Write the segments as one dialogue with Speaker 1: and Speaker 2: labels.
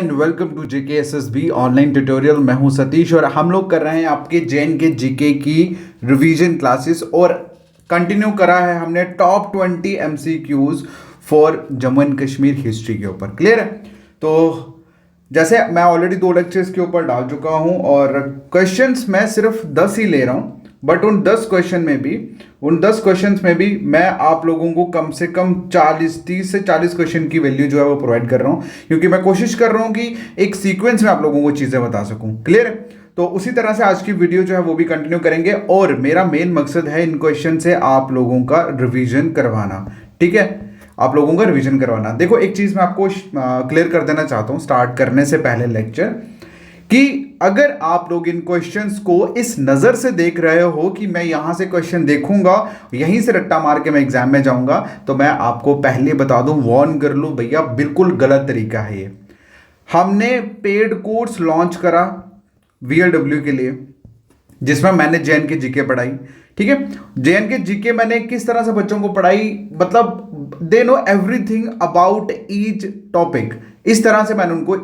Speaker 1: And welcome to JKSSB online tutorial. मैं हूं सतीश और हम लोग कर रहे हैं आपके JNK जीके की रिवीजन क्लासेस और कंटिन्यू करा है हमने top 20 MCQs for Jammu and Kashmir history के ऊपर। क्लियर है? तो जैसे मैं ऑलरेडी 2 लेक्चर्स के ऊपर डाल चुका हूं और क्वेश्चंस मैं सिर्फ 10 ही ले रहा हूं, बट उन 10 क्वेश्चंस में भी मैं आप लोगों को कम से कम 30 से 40 क्वेश्चन की वैल्यू जो है वो प्रोवाइड कर रहा हूं, क्योंकि मैं कोशिश कर रहा हूं कि एक सीक्वेंस में आप लोगों को चीज़ें बता सकूं। क्लियर है? तो उसी तरह से आज की वीडियो जो है वो भी कंटिन्यू करेंगे और मेरा मेन मकसद है इन क्वेश्चन से आप लोगों का रिविजन करवाना। ठीक है, आप लोगों का रिवीजन करवाना। देखो, एक चीज़ मैं आपको क्लियर कर देना चाहता हूं स्टार्ट करने से पहले लेक्चर, कि अगर आप लोग इन क्वेश्चंस को इस नज़र से देख रहे हो कि मैं यहां से क्वेश्चन देखूंगा, यहीं से रट्टा मार के मैं एग्जाम में जाऊंगा, तो मैं आपको पहले बता दूं, वार्न कर लूं भैया, बिल्कुल गलत तरीका है ये। हमने पेड कोर्स लॉन्च करा VLW के लिए, जिसमें मैंने JNK जीके पढ़ाई। ठीक है, JNK जीके मैंने किस तरह से बच्चों को पढ़ाई, मतलब they know everything about each topic. इस तरह से मैंने उनको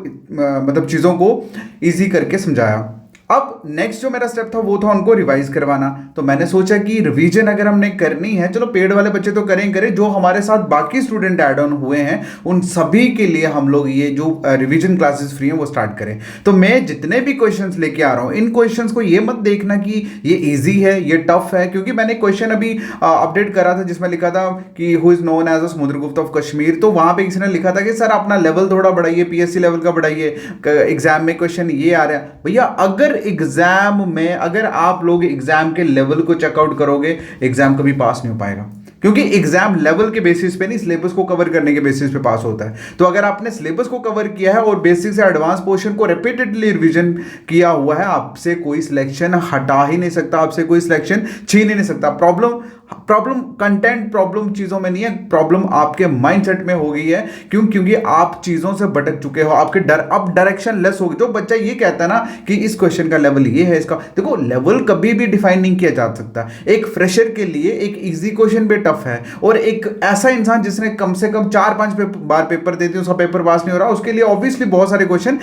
Speaker 1: मतलब चीज़ों को इजी करके समझाया। अब नेक्स्ट जो मेरा स्टेप था वो था उनको रिवाइज करवाना। तो मैंने सोचा कि रिवीजन अगर हमने करनी है, चलो पेड वाले बच्चे तो करें, जो हमारे साथ बाकी स्टूडेंट ऐड ऑन हुए हैं उन सभी के लिए हम लोग ये जो रिवीजन क्लासेस फ्री हैं वो स्टार्ट करें। तो मैं जितने भी क्वेश्चंस लेके आ रहा हूं, इन क्वेश्चंस को ये मत देखना कि ये इजी है, ये टफ है, क्योंकि मैंने क्वेश्चन अभी अपडेट करा था जिसमें लिखा था कि who is known as a Samudragupta of Kashmir. तो वहां पर किसी ने लिखा था कि सर अपना लेवल थोड़ा बढ़ाइए, PSC लेवल का बढ़ाइए, एग्जाम में क्वेश्चन ये आ रहा है। भैया, अगर एग्जाम में अगर आप लोग एग्जाम के लेवल को चेकआउट करोगे, एग्जाम कभी पास नहीं हो पाएगा, क्योंकि एग्जाम लेवल के बेसिस पे नहीं, सिलेबस को कवर करने के बेसिस पे पास होता है। तो अगर आपने सिलेबस को कवर किया है और बेसिक से एडवांस पोर्शन को रिपीटेडली रिवीजन किया हुआ है, आपसे कोई सिलेक्शन हटा ही नहीं सकता, आपसे कोई सिलेक्शन छीन ही नहीं सकता। प्रॉब्लम कंटेंट प्रॉब्लम चीजों में नहीं है, प्रॉब्लम आपके माइंडसेट में हो गई है। क्योंकि आप चीजों से भटक चुके हो, आपके अब डायरेक्शन लेस होगी। तो बच्चा ये कहता है ना कि इस क्वेश्चन का लेवल ये है, इसका देखो, लेवल कभी भी डिफाइन नहीं किया जा सकता। एक फ्रेशर के लिए एक इजी क्वेश्चन भी टफ है, और एक ऐसा इंसान जिसने कम से कम 4-5 बार पेपर देते हैं, उसका पेपर पास नहीं हो रहा, उसके लिए ऑब्वियसली बहुत सारे क्वेश्चन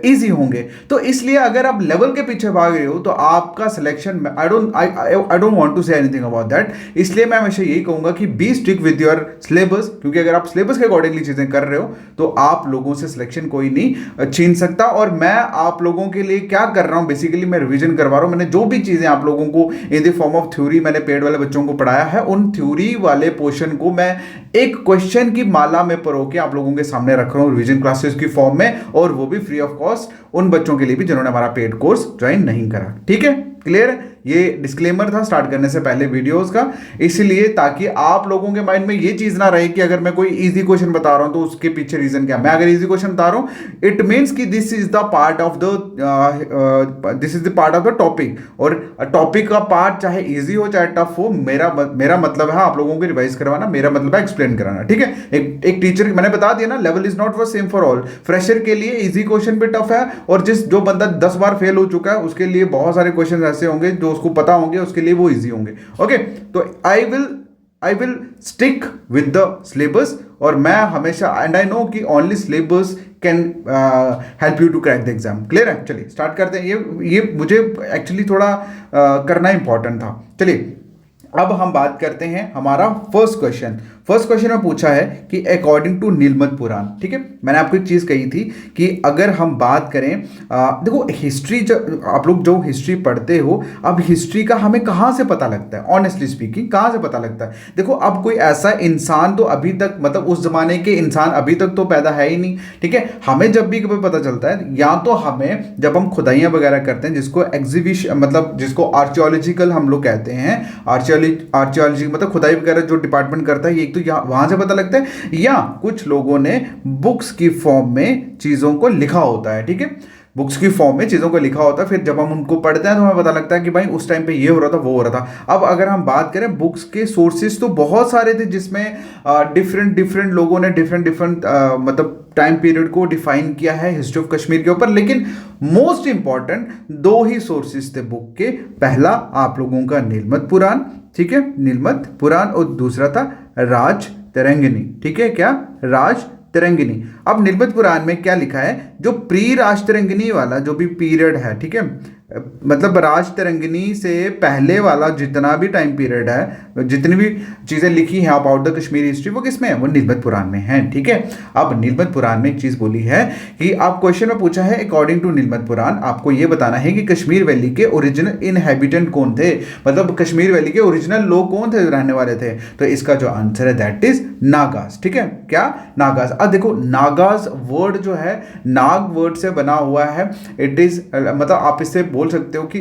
Speaker 1: इजी होंगे। तो इसलिए अगर आप लेवल के पीछे भाग रहे हो तो आपका selection, I don't want to say anything about that. इसलिए मैं हमेशा यही कहूंगा कि be strict with your syllabus, क्योंकि अगर आप सिलेबस के अकॉर्डिंगली चीजें कर रहे हो तो आप लोगों से सिलेक्शन कोई नहीं छीन सकता। और मैं आप लोगों के लिए क्या कर रहा हूं, बेसिकली मैं रिवीजन करवा रहा हूं। मैंने जो भी चीजें आप लोगों को in the form of theory मैंने पेड वाले बच्चों को पढ़ाया है, उन थ्योरी वाले पोर्शन को मैं एक क्वेश्चन की माला में परो के आप लोगों के सामने रख रहा हूं रिवीजन क्लासेस की फॉर्म में, और वो भी फ्री ऑफ कॉस्ट उन बच्चों के लिए भी जिन्होंने हमारा पेड कोर्स ज्वाइन नहीं करा। ठीक है, क्लियर है? ये डिस्क्लेमर था स्टार्ट करने से पहले वीडियोस का, इसलिए ताकि आप लोगों के माइंड में ये चीज ना रहे कि अगर मैं कोई इजी क्वेश्चन बता रहा हूं तो उसके पीछे रीजन क्या। मैं अगर इजी क्वेश्चन बता रहा हूं, इट मींस कि this is the part of the topic, और टॉपिक का पार्ट चाहे इजी हो चाहे टफ हो, मेरा मतलब है आप लोगों को रिवाइज करवाना, मेरा मतलब है एक्सप्लेन कराना। ठीक है, एक टीचर, मैंने बता दिया ना, level is not same for all. Fresher के लिए इजी क्वेश्चन भी टफ है, और जो बंदा 10 बार फेल हो चुका है उसके लिए बहुत सारे क्वेश्चन ऐसे होंगे जो उसको पता होंगे, उसके लिए वो इजी होंगे। ओके, तो I will stick with the syllabus, और मैं हमेशा, एंड आई नो कि only syllabus can help you to crack the exam. Clear है? चलिए स्टार्ट करते हैं। ये मुझे एक्चुअली थोड़ा करना इंपॉर्टेंट था। चलिए अब हम बात करते हैं हमारा फर्स्ट क्वेश्चन में पूछा है कि अकॉर्डिंग टू नीलमत पुराण। ठीक है, मैंने आपको एक चीज कही थी कि अगर हम बात करें, देखो हिस्ट्री, आप लोग जो हिस्ट्री पढ़ते हो, अब हिस्ट्री का हमें कहां से पता लगता है, ऑनेस्टली स्पीकिंग कहां से पता लगता है? देखो, अब कोई ऐसा इंसान तो अभी तक, मतलब उस जमाने के इंसान अभी तक तो पैदा है ही नहीं। ठीक है, हमें जब भी कभी पता चलता है, या तो हमें जब हम खुदाइयां वगैरह करते हैं, जिसको एग्जीबिशन, मतलब जिसको आर्कियोलॉजिकल हम लोग कहते हैं, आर्कियोलॉजी मतलब खुदाई वगैरह जो डिपार्टमेंट करता है, एक तो वहां से पता लगता है, या कुछ लोगों ने बुक्स की फॉर्म में चीजों को लिखा होता है। ठीक है, बुक्स की फॉर्म में चीज़ों को लिखा होता है, फिर जब हम उनको पढ़ते हैं तो हमें पता लगता है कि भाई उस टाइम पे ये हो रहा था, वो हो रहा था। अब अगर हम बात करें बुक्स के सोर्सेज, तो बहुत सारे थे जिसमें डिफरेंट लोगों ने डिफरेंट मतलब टाइम पीरियड को डिफाइन किया है हिस्ट्री ऑफ कश्मीर के ऊपर, लेकिन मोस्ट इंपॉर्टेंट 2 ही सोर्सेज थे बुक के। पहला आप लोगों का नीलमत पुराण, ठीक है, नीलमत पुराण, और दूसरा था राज तरंगिणी। ठीक है, क्या? राज तिरंगिनी। अब निर्मित पुराण में क्या लिखा है, जो प्री राज तिरंगिनी वाला जो भी पीरियड है, ठीक है, मतलब राज तिरंगिनी से पहले वाला जितना भी टाइम पीरियड है, जितनी भी चीज़ें लिखी हैं अबाउट द कश्मीरी हिस्ट्री, वो किसमें है, वो निर्मित पुराण में है। ठीक है, अब निर्मित पुराण में एक चीज़ बोली है कि आप क्वेश्चन में पूछा है अकॉर्डिंग टू निर्मित पुराण आपको ये बताना है कि कश्मीर वैली के ओरिजिनल इनहेबिटेंट कौन थे, मतलब कश्मीर वैली के ओरिजिनल लोग कौन थे, रहने वाले थे। तो इसका जो आंसर है दैट इज नागास। ठीक है, क्या, नागास। अब देखो नागास वर्ड जो है नाग वर्ड से बना हुआ है। इट इज मतलब आप इससे बोल सकते हो कि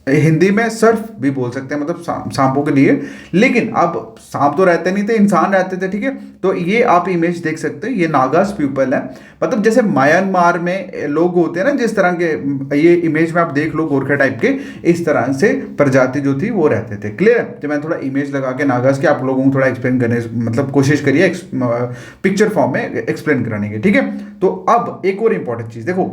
Speaker 1: हिंदी में सर्फ भी बोल सकते हैं, मतलब सांपों के लिए, लेकिन अब सांप तो रहते नहीं थे, इंसान रहते थे। ठीक है, तो ये आप इमेज देख सकते हैं, ये नागास पीपल है, मतलब जैसे म्यांमार में लोग होते हैं ना, जिस तरह के ये इमेज में आप देख लो गोरखा टाइप के, इस तरह से प्रजाति जो थी वो रहते थे। क्लियर है, तो मैं थोड़ा इमेज लगा के नागास के आप लोगों को थोड़ा एक्सप्लेन करने मतलब कोशिश करिए पिक्चर फॉर्म में एक्सप्लेन कराने की। ठीक है, तो अब एक और इंपॉर्टेंट चीज देखो,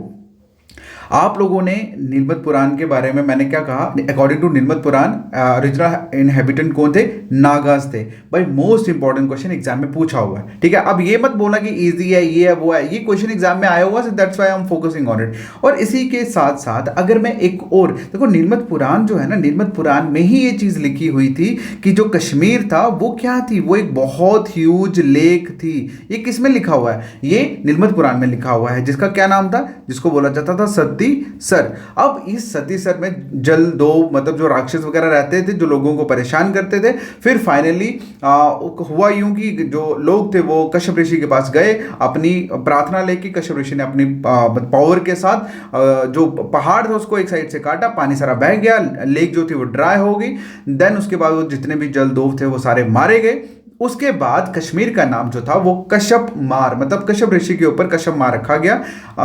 Speaker 1: आप लोगों ने निर्मित पुराण के बारे में मैंने क्या कहा, अकॉर्डिंग टू निर्मित पुराण ओरिजिनल इनहेबिटेंट कौन थे, नागास थे। भाई मोस्ट इंपॉर्टेंट क्वेश्चन एग्जाम में पूछा हुआ है। ठीक है, अब ये मत बोलना कि इजी है, ये है, वो है, ये क्वेश्चन एग्जाम में आया हुआ, so that's why I am focusing on it. और इसी के साथ साथ अगर मैं एक और देखो, निर्मित पुराण जो है ना, निर्मित पुराण में ही ये चीज लिखी हुई थी कि जो कश्मीर था वो क्या थी, वो एक बहुत ह्यूज लेक थी। ये किस में लिखा हुआ है, ये निर्मित पुराण में लिखा हुआ है, जिसका क्या नाम था, जिसको बोला जाता था सती सर। अब इस सती सर में जल दो मतलब जो राक्षस वगैरह रहते थे, जो लोगों को परेशान करते थे, फिर फाइनली हुआ यूं कि जो लोग थे वो कश्यप ऋषि के पास गए, अपनी प्रार्थना लेके कश्यप ऋषि ने अपनी पावर के साथ जो पहाड़ था उसको एक साइड से काटा, पानी सारा बह गया, लेक जो थी वो ड्राई हो गई। देन उसके बाद वो जितने भी जल दो थे वो सारे मारे गए। उसके बाद कश्मीर का नाम जो था वो कश्यप मार, मतलब कश्यप ऋषि के ऊपर कश्यप मार रखा गया।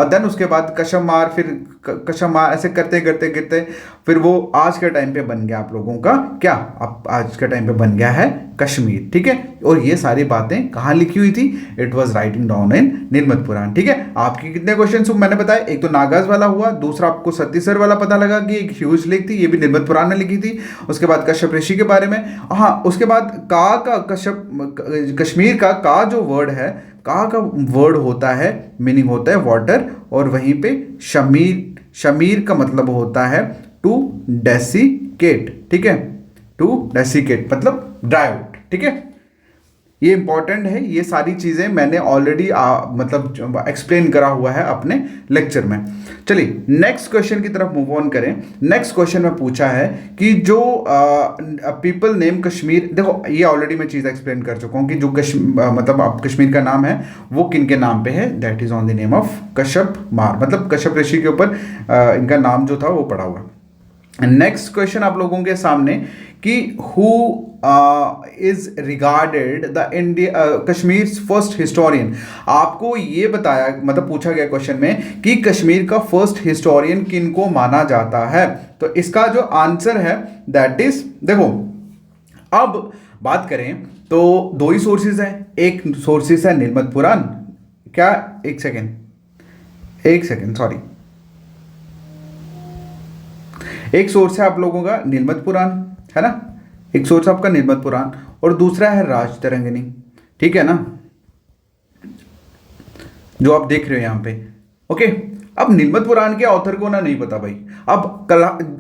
Speaker 1: देन उसके बाद कश्यप मार, फिर कश्यप मार, ऐसे करते करते करते फिर वो आज के टाइम पे बन गया आप लोगों का क्या, अब आज के टाइम पे बन गया है कश्मीर। ठीक है, और ये सारी बातें कहाँ लिखी हुई थी, it was writing down in निर्मित पुराण। ठीक है, आपके कितने क्वेश्चन मैंने बताया, एक तो नागाज वाला हुआ, दूसरा आपको सतीसर वाला पता लगा कि एक ह्यूज लेक थी, ये भी निर्मित पुराण में लिखी थी। उसके बाद कश्यप ऋषि के बारे में, हाँ उसके बाद का कश्यप कश्मीर का जो वर्ड है, का वर्ड होता है, मीनिंग होता है वाटर, और वहीं पे शमीर का मतलब होता है टू डेसिकेट। ठीक है, टू डेसिकेट मतलब ड्राई आउट। ठीक है, ये इंपॉर्टेंट है, ये सारी चीज़ें मैंने ऑलरेडी मतलब एक्सप्लेन करा हुआ है अपने लेक्चर में। चलिए नेक्स्ट क्वेश्चन की तरफ मूव ऑन करें। नेक्स्ट क्वेश्चन में पूछा है कि जो पीपल नेम कश्मीर, देखो ये ऑलरेडी मैं चीज़ एक्सप्लेन कर चुका हूँ कि जो मतलब आप कश्मीर का नाम है वो किन के नाम पे है, that is on the name of Kashyap मार, मतलब कश्यप ऋषि के ऊपर इनका नाम जो था वो पड़ा हुआ। नेक्स्ट क्वेश्चन आप लोगों के सामने कि who is regarded the India Kashmir first historian. आपको ये बताया मतलब पूछा गया क्वेश्चन में कि कश्मीर का फर्स्ट हिस्टोरियन किनको माना जाता है, तो इसका जो आंसर है दैट इज, देखो अब बात करें तो दो ही सोर्सेज हैं, एक सोर्सेज है निर्मित पुराण, क्या एक सेकेंड सॉरी, एक सोर्स है आप लोगों का निर्मित पुराण, है ना, एक सोर्स आपका निर्मित पुराण, और दूसरा है राज तिरंगिनी। ठीक है ना, जो आप देख रहे हो यहां पे। ओके, अब निर्मित पुराण के ऑथर को ना नहीं पता भाई, अब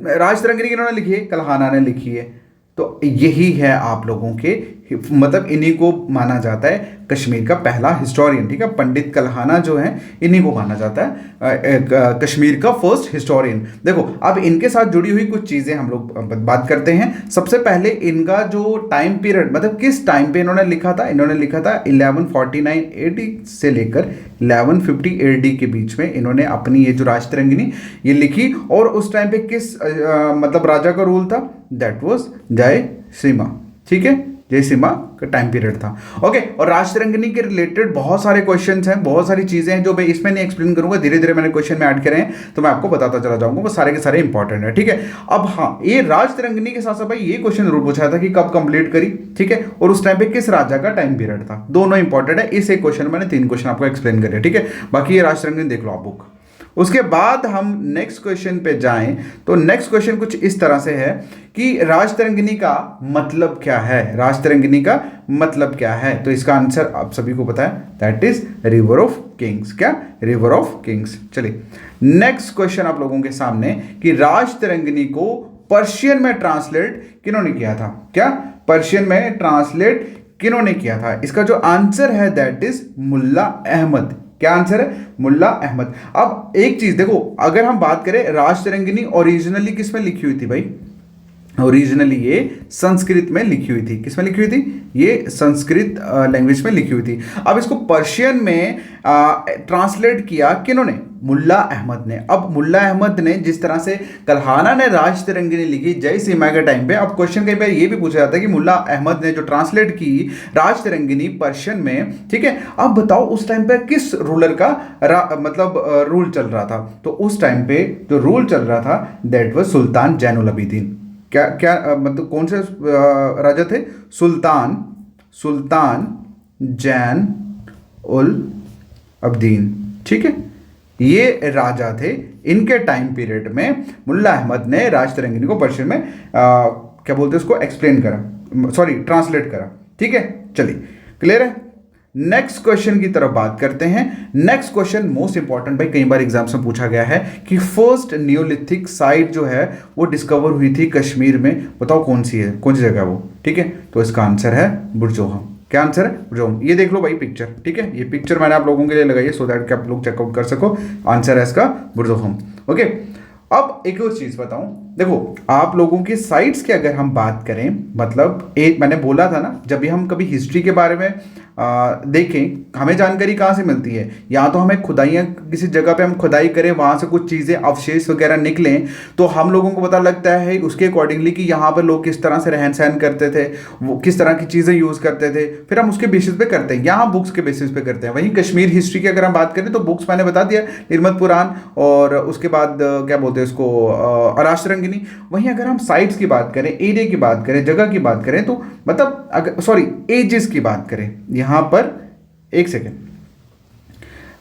Speaker 1: राज तिरंगिनी किन्होंने लिखी है, कल्हाना ने लिखी है, तो यही है आप लोगों के मतलब इन्हीं को माना जाता है कश्मीर का पहला हिस्टोरियन। ठीक है, पंडित कल्हाना जो है इन्हीं को माना जाता है कश्मीर का फर्स्ट हिस्टोरियन। देखो अब इनके साथ जुड़ी हुई कुछ चीज़ें हम लोग बात करते हैं। सबसे पहले इनका जो टाइम पीरियड, मतलब किस टाइम पे इन्होंने लिखा था, इन्होंने लिखा था 1149 AD से लेकर 1150 AD के बीच में इन्होंने अपनी ये जो राज तिरंगिनी ये लिखी। और उस टाइम पे किस मतलब राजा का रूल था, दैट वॉज जय सिम्हा। ठीक है, जय सिम्हा का टाइम पीरियड था। ओके, और राज तिरंगिनी के रिलेटेड बहुत सारे क्वेश्चंस हैं, बहुत सारी चीजें हैं जो मैं इसमें नहीं एक्सप्लेन करूंगा, धीरे धीरे मैंने क्वेश्चन में ऐड करे हैं तो मैं आपको बताता चला जाऊंगा, वो सारे के सारे इंपॉर्टेंट है। ठीक है, अब हाँ, ये राज तिरंगिनी के साथ साथ भाई ये क्वेश्चन जरूर पूछा था कि कब कंप्लीट करी, ठीक है, और उस टाइम पे किस राजा का टाइम पीरियड था, दोनों इंपॉर्टेंट है। इस एक क्वेश्चन मैंने 3 क्वेश्चन आपको एक्सप्लेन करे। ठीक है, बाकी ये राज तिरंगिनी देख लो आप बुक। उसके बाद हम नेक्स्ट क्वेश्चन पे जाएं तो नेक्स्ट क्वेश्चन कुछ इस तरह से है कि राजतरंगिणी का मतलब क्या है। राजतरंगिणी का मतलब क्या है? तो इसका आंसर आप सभी को पता है, that is river of kings. क्या? River of kings. चलिए नेक्स्ट क्वेश्चन आप लोगों के सामने कि राजतरंगिणी को पर्शियन में ट्रांसलेट किन्होंने किया था? क्या पर्शियन में ट्रांसलेट किन्होंने किया था? इसका जो आंसर है दैट इज मुल्ला अहमद। क्या आंसर है? मुल्ला अहमद। अब एक चीज देखो, अगर हम बात करें राजतरंगिणी ओरिजिनली किस में लिखी हुई थी भाई? ओरिजिनली ये संस्कृत में लिखी हुई थी। किस में लिखी हुई थी? ये संस्कृत लैंग्वेज में लिखी हुई थी। अब इसको पर्शियन में ट्रांसलेट किया किन्होंने? मुल्ला अहमद ने। अब मुल्ला अहमद ने जिस तरह से कल्हाना ने राजतरंगिणी लिखी जय सीमा के टाइम पे, अब क्वेश्चन कई बार ये भी पूछा जाता है कि मुल्ला अहमद ने जो ट्रांसलेट की राजतरंगिणी पर्शियन में, ठीक है, अब बताओ उस टाइम पे किस रूलर का रूल चल रहा था? तो उस टाइम पे जो रूल चल रहा था दैट वाज सुल्तान जैनुल अबिदीन। क्या क्या मतलब कौन से राजा थे? सुल्तान जैन उल अब्दीन। ठीक है, ये राजा थे। इनके टाइम पीरियड में मुल्ला अहमद ने राजतरंगिणी को पर्शियन में क्या बोलते हैं उसको, एक्सप्लेन करा, सॉरी ट्रांसलेट करा। ठीक है, चलिए क्लियर है। नेक्स्ट क्वेश्चन की तरफ बात करते हैं। नेक्स्ट क्वेश्चन मोस्ट इंपॉर्टेंट भाई, कई बार एग्जाम्स में पूछा गया है कि फर्स्ट नियोलिथिक साइट जो है वो डिस्कवर हुई थी कश्मीर में, बताओ कौन सी है, कौन सी जगह वो? ठीक है, तो इसका आंसर है बुरजोहम। क्या आंसर है? बुरजोहम। ये देख लो भाई पिक्चर, ठीक है, ये पिक्चर मैंने आप लोगों के लिए लगाई है सो दैट कि आप लोग चेकआउट कर सको। आंसर है इसका बुरजोहम। ओके, अब एक और चीज बताऊं, देखो आप लोगों की साइट्स की अगर हम बात करें, मतलब एक मैंने बोला था ना, जब भी हम कभी हिस्ट्री के बारे में देखें, हमें जानकारी कहाँ से मिलती है? या तो हमें खुदाइयाँ, किसी जगह पे हम खुदाई करें, वहाँ से कुछ चीज़ें अवशेष वगैरह निकलें तो हम लोगों को पता लगता है उसके अकॉर्डिंगली कि यहाँ पर लोग किस तरह से रहन सहन करते थे, वो किस तरह की चीज़ें यूज़ करते थे, फिर हम उसके बेसिस पे करते हैं, यहाँ बुक्स के बेसिस पे करते हैं। वहीं कश्मीर हिस्ट्री की अगर हम बात करें तो बुक्स मैंने बता दिया, निर्मत पुराण और उसके बाद क्या बोलते हैं उसको, राजतरंगिणी। वहीं अगर हम साइट्स की बात करें, एरिया की बात करें, जगह की बात करें, तो मतलब अगर सॉरी एजेस की बात करें, यहाँ पर एक सेकेंड,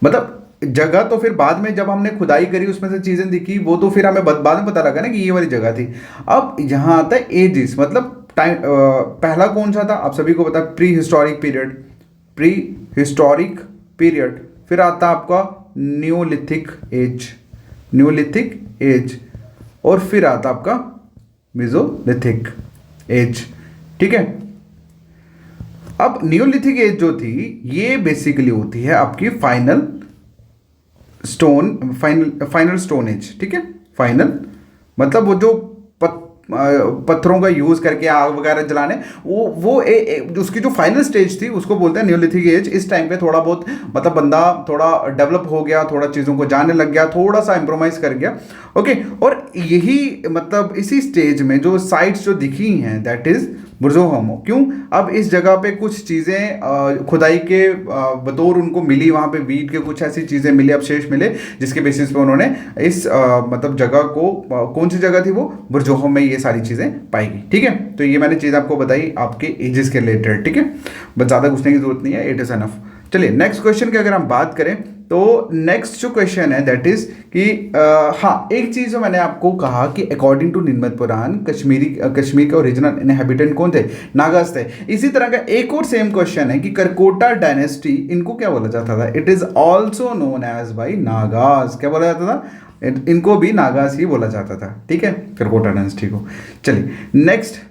Speaker 1: मतलब जगह तो फिर बाद में जब हमने खुदाई करी उसमें से चीजें दिखी वो तो फिर हमें बाद में पता लगा ना कि ये वाली जगह थी। अब यहाँ आता है एजेस, मतलब टाइम, पहला कौन सा था आप सभी को पता, pre historic period, pre historic period, फिर आता आपका न्यूलिथिक एज, न्यूलिथिक एज, और फिर आता आपका मेसोलिथिक एज। ठीक है, अब न्यूलिथिक एज जो थी ये बेसिकली होती है आपकी फाइनल स्टोन एज। ठीक है, फाइनल मतलब वो जो पत्थरों का यूज करके आग वगैरह जलाने, वो उसकी जो फाइनल स्टेज थी उसको बोलते हैं न्यूलिथिक एज। इस टाइम पे थोड़ा बहुत मतलब बंदा थोड़ा डेवलप हो गया, थोड़ा चीज़ों को जानने लग गया, थोड़ा सा इम्प्रोवाइज कर गया। ओके, और यही मतलब इसी स्टेज में जो साइट्स जो दिखी हैं दैट इज बुरजोहम। क्यों? अब इस जगह पे कुछ चीज़ें खुदाई के बतौर उनको मिली, वहाँ पे वीट के कुछ ऐसी चीज़ें मिली, अवशेष मिले, जिसके बेसिस पे उन्होंने इस मतलब जगह को, कौन सी जगह थी वो, बुरजोहम में ये सारी चीज़ें पाई गई। ठीक है, तो ये मैंने चीज़ आपको बताई आपके एजेस के रिलेटेड। ठीक है, बस ज़्यादा घुसने की जरूरत नहीं है, इट इज़ एनफ। चलिए नेक्स्ट क्वेश्चन की अगर हम बात करें तो नेक्स्ट जो क्वेश्चन है दैट इज कि हाँ, एक चीज जो मैंने आपको कहा कि अकॉर्डिंग टू निर्मत पुराण कश्मीर के ओरिजिनल इनहेबिटेंट कौन थे? नागाज थे। इसी तरह का एक और सेम क्वेश्चन है कि करकोटा डायनेस्टी, इनको क्या बोला जाता था? It is also known as बाई नागाज। क्या बोला जाता था? इनको भी नागाज ही बोला जाता था। ठीक है, करकोटा डायनेस्टी को। चलिए नेक्स्ट,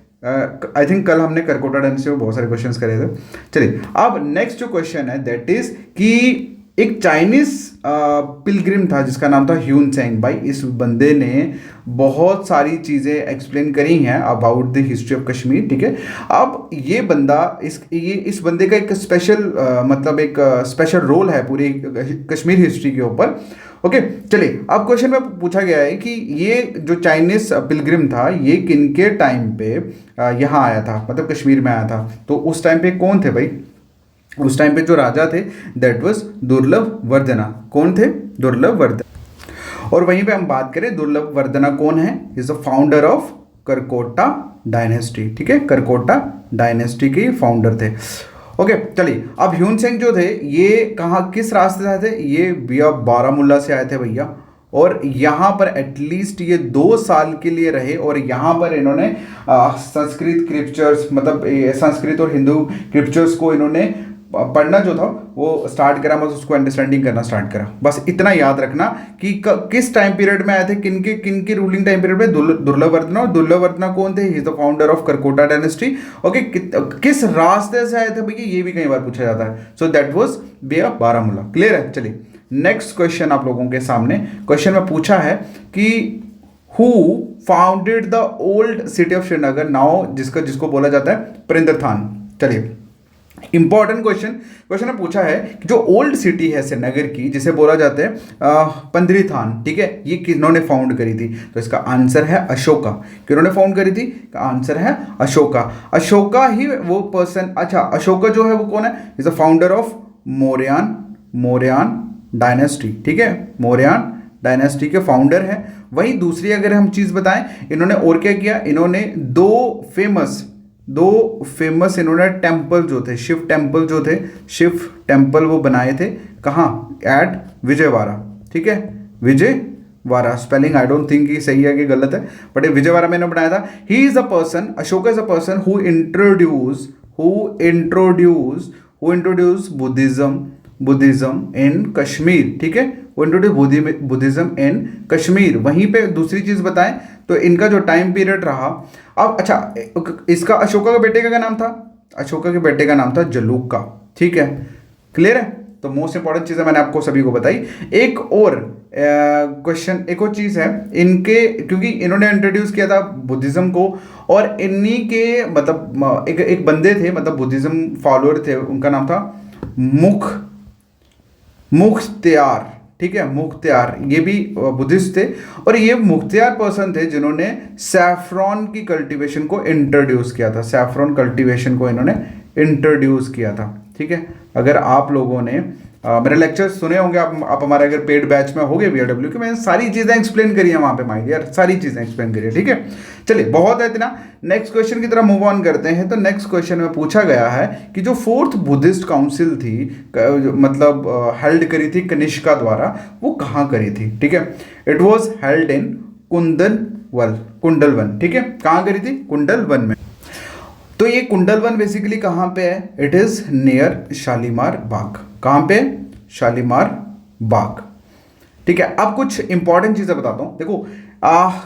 Speaker 1: आई थिंक कल हमने करकोटा डायनेस्टी में बहुत सारे क्वेश्चंस करे थे। चलिए अब नेक्स्ट जो क्वेश्चन है दैट इज कि एक चाइनीज पिलग्रिम था जिसका नाम था ह्यून सेंग। भाई इस बंदे ने बहुत सारी चीज़ें एक्सप्लेन करी हैं about the history of Kashmir. ठीक है, अब ये बंदा इस बंदे का एक स्पेशल मतलब एक स्पेशल रोल है पूरी कश्मीर हिस्ट्री के ऊपर। ओके, चलिए अब क्वेश्चन में पूछा गया है कि ये जो चाइनीज पिलग्रिम था ये किनके टाइम पे यहाँ आया था, मतलब कश्मीर में आया था? तो उस टाइम पे कौन थे भाई? उस टाइम पे जो राजा थे दैट वाज दुर्लभ वर्धना। कौन थे? दुर्लभ वर्धना। और वहीं पे हम बात करें दुर्लभ वर्धना कौन है? Is the founder of Karkota dynasty. ठीक है, करकोटा डायनेस्टी के फाउंडर थे। ओके, चलिए अब ह्यून सेंग जो थे ये कहाँ, किस रास्ते से आए थे? ये भैया बारामूला से आए थे भैया। और यहाँ पर एटलीस्ट ये 2 साल के लिए रहे और यहाँ पर इन्होंने संस्कृत स्क्रिप्चर्स मतलब संस्कृत और हिंदू स्क्रिप्चर्स को इन्होंने पढ़ना जो था वो स्टार्ट करा, मतलब उसको अंडरस्टैंडिंग करना स्टार्ट करा। बस इतना याद रखना कि किस टाइम पीरियड में आए थे, किनके रूलिंग टाइम पीरियड में। दुर्लभवर्धना, और दुर्लभवर्धना कौन थे? He is the founder of Karkota dynasty. Okay, किस रास्ते से आए थे भैया, ये भी कई बार पूछा जाता है। सो दैट वाज बिया बारामूला। क्लियर है? चलिए नेक्स्ट क्वेश्चन आप लोगों के सामने। क्वेश्चन में पूछा है कि who founded the old city of Srinagar, now जिसको बोला जाता है परिंदरथान। चलिए इंपॉर्टेंट क्वेश्चन ने पूछा है कि जो ओल्ड सिटी है श्रीनगर की, जिसे बोला जाता है पंद्रीथान, ठीक है, ये किन्होंने फाउंड करी थी? तो इसका आंसर है अशोका। किन्होंने फाउंड करी थी? का आंसर है अशोका। अशोका ही वो पर्सन, अच्छा अशोका जो है वो कौन है? Is the founder of Mauryan dynasty, ठीक है, मौर्यन डायनेस्टी के फाउंडर है। वही दूसरी अगर हम चीज बताएं, इन्होंने और क्या किया, इन्होंने दो फेमस इन्होंने टेम्पल जो थे, शिव टेम्पल वो बनाए थे। कहाँ? एट विजयवाड़ा, ठीक है, Vijayawada. Spelling I don't think सही है कि गलत है, बट विजयवाड़ा में इन्होंने बनाया था। He is a person, Ashoka is a person who introduce Buddhism इन कश्मीर, ठीक है, वो इंट्रोड्यूस बुद्धिज्म इन कश्मीर। वहीं पे दूसरी चीज बताएं तो इनका जो टाइम पीरियड रहा, अब अच्छा इसका अशोका के बेटे का क्या नाम था? अशोका के बेटे का नाम था जलूका, ठीक है, क्लियर है? तो मोस्ट इंपॉर्टेंट चीज़ है, मैंने आपको सभी को बताई। एक और क्वेश्चन, एक और चीज़ है इनके, क्योंकि इन्होंने इंट्रोड्यूस किया था बुद्धिज्म को, और इन्हीं के मतलब एक बंदे थे, मतलब बुद्धिज्म फॉलोअर थे, उनका नाम था मुख्तियार, ठीक है, मुख्तियार। ये भी बुद्धिस्ट थे, और ये मुख्तियार पर्सन थे जिन्होंने सैफ्रॉन की कल्टीवेशन को इंट्रोड्यूस किया था। सैफ्रॉन कल्टीवेशन को इन्होंने इंट्रोड्यूस किया था, ठीक है। अगर आप लोगों ने मेरे लेक्चर्स सुने होंगे, आप हमारे अगर पेड बैच में होगे बीआरडब्ल्यू के, मैंने सारी चीज़ें एक्सप्लेन करी है वहाँ पे, माय डियर, सारी चीज़ें एक्सप्लेन करी है, ठीक है। चलिए बहुत है इतना, नेक्स्ट क्वेश्चन की तरफ मूव ऑन करते हैं। तो नेक्स्ट क्वेश्चन में पूछा गया है कि जो 4th बुद्धिस्ट काउंसिल थी, मतलब हेल्ड करी थी कनिष्का द्वारा, वो कहाँ करी थी, ठीक है। It was held in Kundalvan, ठीक है, कहाँ करी थी? कुंडलवन में। तो ये कुंडलवन बेसिकली कहाँ पे है? इट इज नियर शालीमार बाग। कहाँ पे? शालीमार बाग, ठीक है। अब कुछ इंपॉर्टेंट चीजें बताता हूँ। देखो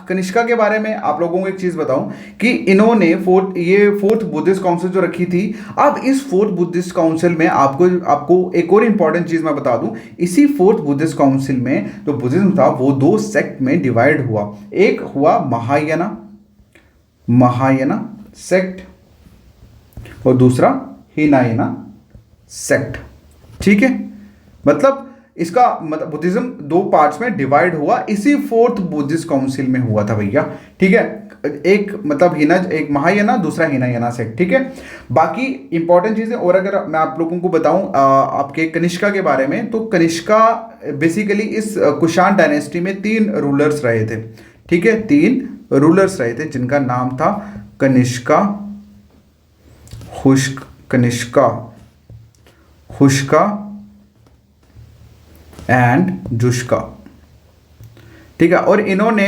Speaker 1: कनिष्का के बारे में आप लोगों को एक चीज बताऊं कि इन्होंने फोर्थ बुद्धिस्ट काउंसिल जो रखी थी। अब इस 4th बुद्धिस्ट काउंसिल में आपको एक और इंपॉर्टेंट चीज मैं बता दूं। इसी 4th बुद्धिस्ट काउंसिल में जो बुद्धिज्म था वो 2 सेक्ट में डिवाइड हुआ। एक हुआ महायाना सेक्ट, और दूसरा हीनायाना सेक्ट, ठीक है। मतलब इसका मतलब बुद्धिज्म 2 पार्ट्स में डिवाइड हुआ, इसी 4th बुद्धिस्ट काउंसिल में हुआ था भैया, ठीक है। एक मतलब एक महायाना, दूसरा हीनायाना सेक्ट, ठीक है। बाकी इंपॉर्टेंट चीजें और अगर मैं आप लोगों को बताऊं आपके कनिष्का के बारे में, तो कनिष्का बेसिकली इस कुषाण डायनेस्टी में 3 रूलर्स रहे थे, ठीक है, 3 रूलर्स रहे थे जिनका नाम था कनिष्का, हुष्का एंड जुष्का, ठीक है। और इन्होंने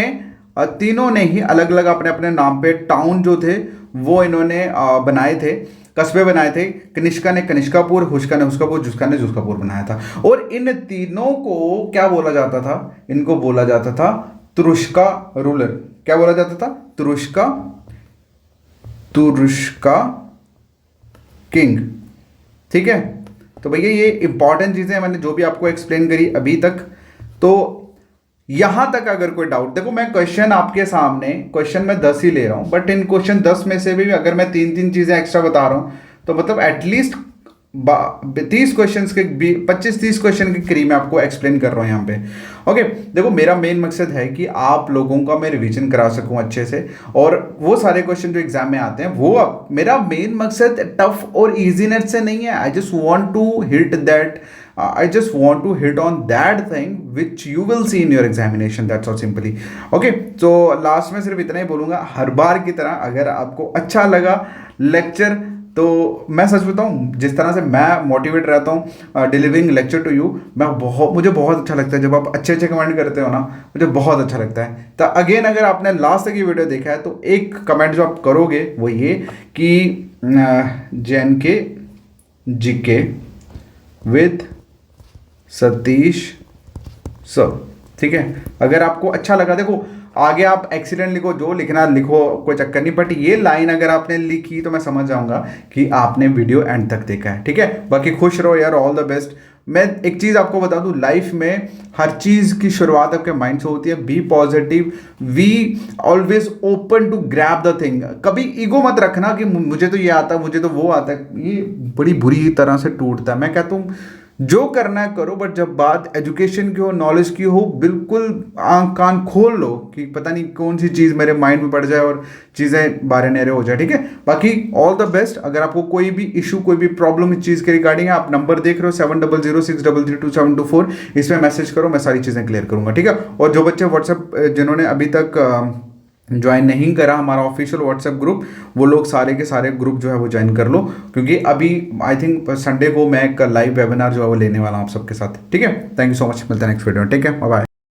Speaker 1: तीनों ने ही अलग अलग अपने अपने नाम पे टाउन जो थे वो इन्होंने बनाए थे, कस्बे बनाए थे। कनिष्का ने कनिष्कापुर, हुष्का ने हुष्कापुर, जुष्का ने जुष्कापुर बनाया था। और इन तीनों को क्या बोला जाता था? इनको बोला जाता था तुरुष्का रूलर। क्या बोला जाता था? तुरुष्का किंग, ठीक है। तो भैया ये इंपॉर्टेंट चीजें मैंने जो भी आपको एक्सप्लेन करी अभी तक। तो यहां तक अगर कोई डाउट, देखो मैं क्वेश्चन आपके सामने, क्वेश्चन मैं 10 ही ले रहा हूं, बट इन क्वेश्चन 10 में से भी अगर मैं 3 चीजें एक्स्ट्रा बता रहा हूं, तो मतलब एटलीस्ट 30 क्वेश्चन के 25-30 क्वेश्चन के करीब मैं आपको एक्सप्लेन कर रहा हूं यहाँ पे। ओके, देखो मेरा मेन मकसद है कि आप लोगों का मैं रिवीजन करा सकूं अच्छे से, और वो सारे क्वेश्चन जो एग्जाम में आते हैं वो मेरा मेन मकसद टफ और इजीनेस से नहीं है। I just want to hit on that thing which you will see in your examination, that's all simply. Okay, तो लास्ट में सिर्फ इतना ही बोलूंगा, हर बार की तरह अगर आपको अच्छा लगा लेक्चर तो मैं सच बताऊँ, जिस तरह से मैं मोटिवेट रहता हूँ डिलीवरिंग लेक्चर टू यू, मुझे बहुत अच्छा लगता है जब आप अच्छे अच्छे कमेंट करते हो ना, मुझे बहुत अच्छा लगता है। तो अगेन अगर आपने लास्ट तक ये वीडियो देखा है तो एक कमेंट जो आप करोगे वो ये कि जैन के जीके विद सतीश सर, ठीक है। अगर आपको अच्छा लगा, देखो आगे आप एक्सीडेंट लिखो, जो लिखना लिखो, कोई चक्कर नहीं, बट ये लाइन अगर आपने लिखी तो मैं समझ जाऊंगा कि आपने वीडियो एंड तक देखा है, ठीक है। बाकी खुश रहो यार, ऑल द बेस्ट। मैं एक चीज़ आपको बता दूं, लाइफ में हर चीज़ की शुरुआत आपके माइंड से होती है। Be positive, we always open to grab the thing. कभी ईगो मत रखना कि मुझे तो ये आता है, मुझे तो वो आता है, ये बड़ी बुरी तरह से टूटता है। मैं कहता हूँ जो करना है करो, बट जब बात एजुकेशन की हो, नॉलेज की हो, बिल्कुल आंख कान खोल लो कि पता नहीं कौन सी चीज़ मेरे माइंड में पड़ जाए और चीज़ें बारे नेरे हो जाए, ठीक है। बाकी ऑल द बेस्ट। अगर आपको कोई भी इशू, कोई भी प्रॉब्लम इस चीज़ के रिगार्डिंग है, आप नंबर देख रहे हो 7006332724, इसमें मैसेज करो, मैं सारी चीज़ें क्लियर करूंगा, ठीक है। और जो बच्चे व्हाट्सएप जिन्होंने अभी तक ज्वाइन नहीं करा हमारा ऑफिशियल व्हाट्सएप ग्रुप, वो लोग सारे के सारे ग्रुप जो है वो ज्वाइन कर लो, क्योंकि अभी आई थिंक संडे को मैं एक लाइव वेबिनार जो है वो लेने वाला हूँ आप सबके साथ, ठीक है। थैंक यू सो मच, मिलते हैं नेक्स्ट वीडियो में, ठीक है, बाय बाय।